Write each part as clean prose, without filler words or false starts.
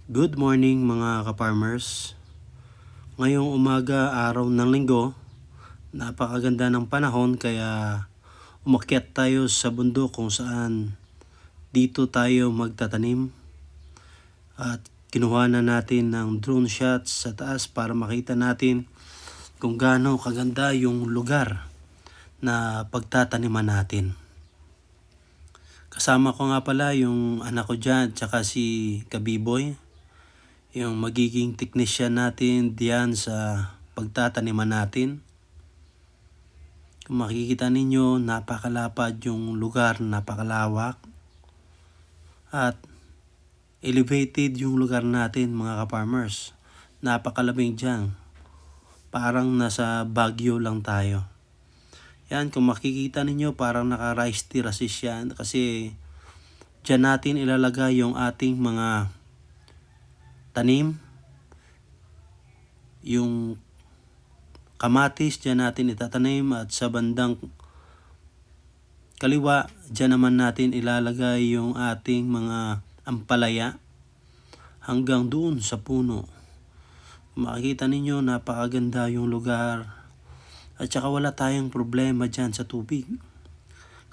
Good morning mga ka-farmers. Ngayong umaga, araw ng linggo, napakaganda ng panahon kaya umakyat tayo sa bundok kung saan dito tayo magtatanim. At kinuha na natin ng drone shots sa taas para makita natin kung gaano kaganda yung lugar na pagtataniman natin. Kasama ko nga pala yung anak ko dyan, tsaka si Kabiboy, yung magiging technician natin diyan sa pagtataniman natin. Kung makikita ninyo, napakalapad yung lugar, napakalawak at elevated yung lugar natin mga ka-farmers. Napakalamig dyan, parang nasa Baguio lang tayo. Yan, kung makikita ninyo parang naka-rice terraces yan kasi dyan natin ilalagay yung ating mga tanim. Yung kamatis dyan natin itatanim at sa bandang kaliwa dyan naman natin ilalagay yung ating mga ampalaya hanggang doon sa puno. Makikita ninyo napakaganda yung lugar at saka wala tayong problema dyan sa tubig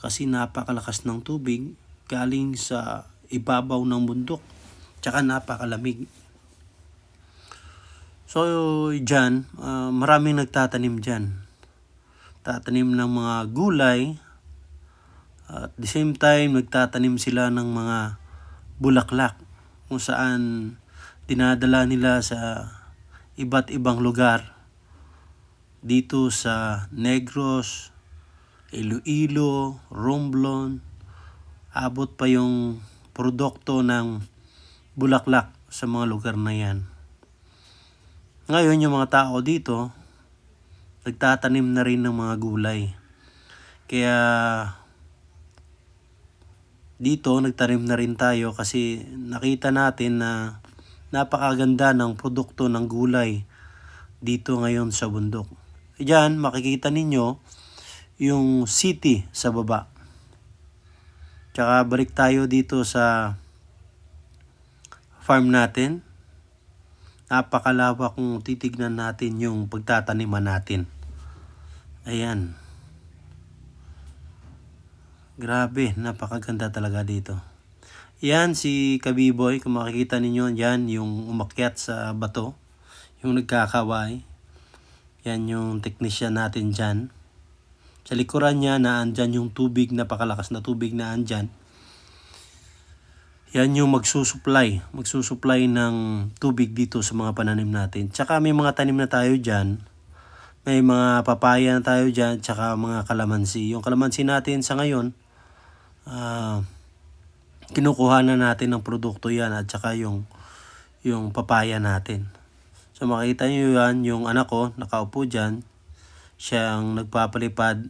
kasi napakalakas ng tubig galing sa ibabaw ng bundok tsaka napakalamig. So dyan, maraming nagtatanim dyan. Tatanim ng mga gulay at the same time nagtatanim sila ng mga bulaklak kung saan dinadala nila sa iba't ibang lugar dito sa Negros, Iloilo, Romblon. Abot pa yung produkto ng bulaklak sa mga lugar na yan. Ngayon yung mga tao dito nagtatanim na rin ng mga gulay. Kaya dito nagtanim na rin tayo kasi nakita natin na napakaganda ng produkto ng gulay dito ngayon sa bundok. Diyan makikita ninyo yung city sa baba. Tsaka balik tayo dito sa farm natin. Napakalawak kung titignan natin yung pagtataniman natin. Ayan. Grabe, napakaganda talaga dito. Yan si Kabiboy, kung makikita ninyo, yan yung umakyat sa bato, yung nagkakaway. Yan yung technician natin dyan. Sa likuran niya, naandyan yung tubig, napakalakas na tubig na andyan. Yan yung magsusupply ng tubig dito sa mga pananim natin. Tsaka may mga tanim na tayo dyan. May mga papaya na tayo dyan, tsaka mga kalamansi. Yung kalamansi natin sa ngayon, kinukuha na natin ng produkto yan at tsaka yung papaya natin. So makita nyo yan, yung anak ko nakaupo dyan, siyang nagpapalipad.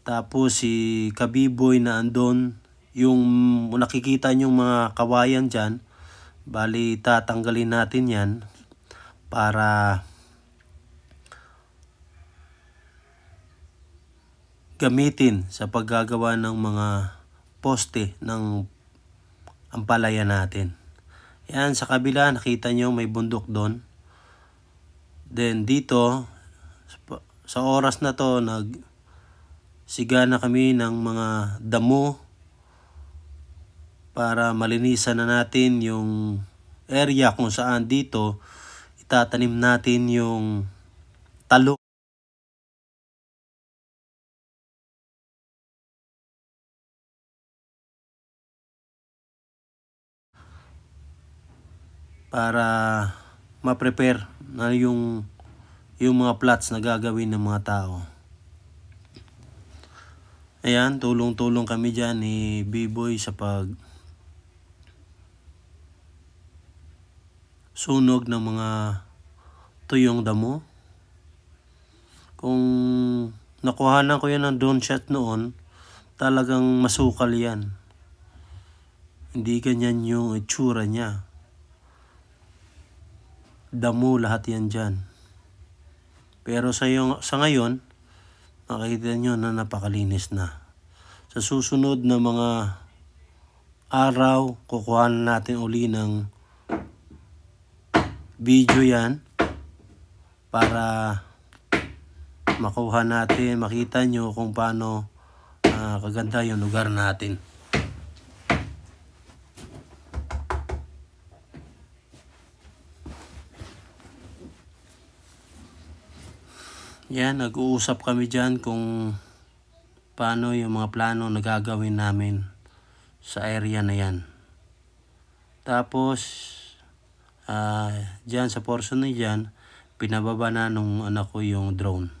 Tapos si Kabiboy na andon, yung nakikita nyo mga kawayan dyan, bali tatanggalin natin yan para gamitin sa paggagawa ng mga poste ng ampalaya natin. Yan sa kabila nakita nyo may bundok doon. Then dito sa oras na to nagsigana kami ng mga damo para malinisan na natin yung area kung saan dito itatanim natin yung talong. Para ma-prepare na yung mga plots na gagawin ng mga tao. Ayan, tulong-tulong kami dyan ni B-Boy sa sunog ng mga tuyong damo. Kung nakuhanan ko yan ng drone shot noon, talagang masukal yan. Hindi ganyan yung itsura niya. Damo lahat yan dyan. Pero sa ngayon, makikita nyo na napakalinis na. Sa susunod na mga araw, kukuha natin uli ng video yan para makuha natin, makita nyo kung paano kaganda yung lugar natin. Yan, nag-uusap kami dyan kung paano yung mga plano na gagawin namin sa area na yan. Tapos dyan sa portion na dyan, pinababa na nung anak ko yung drone.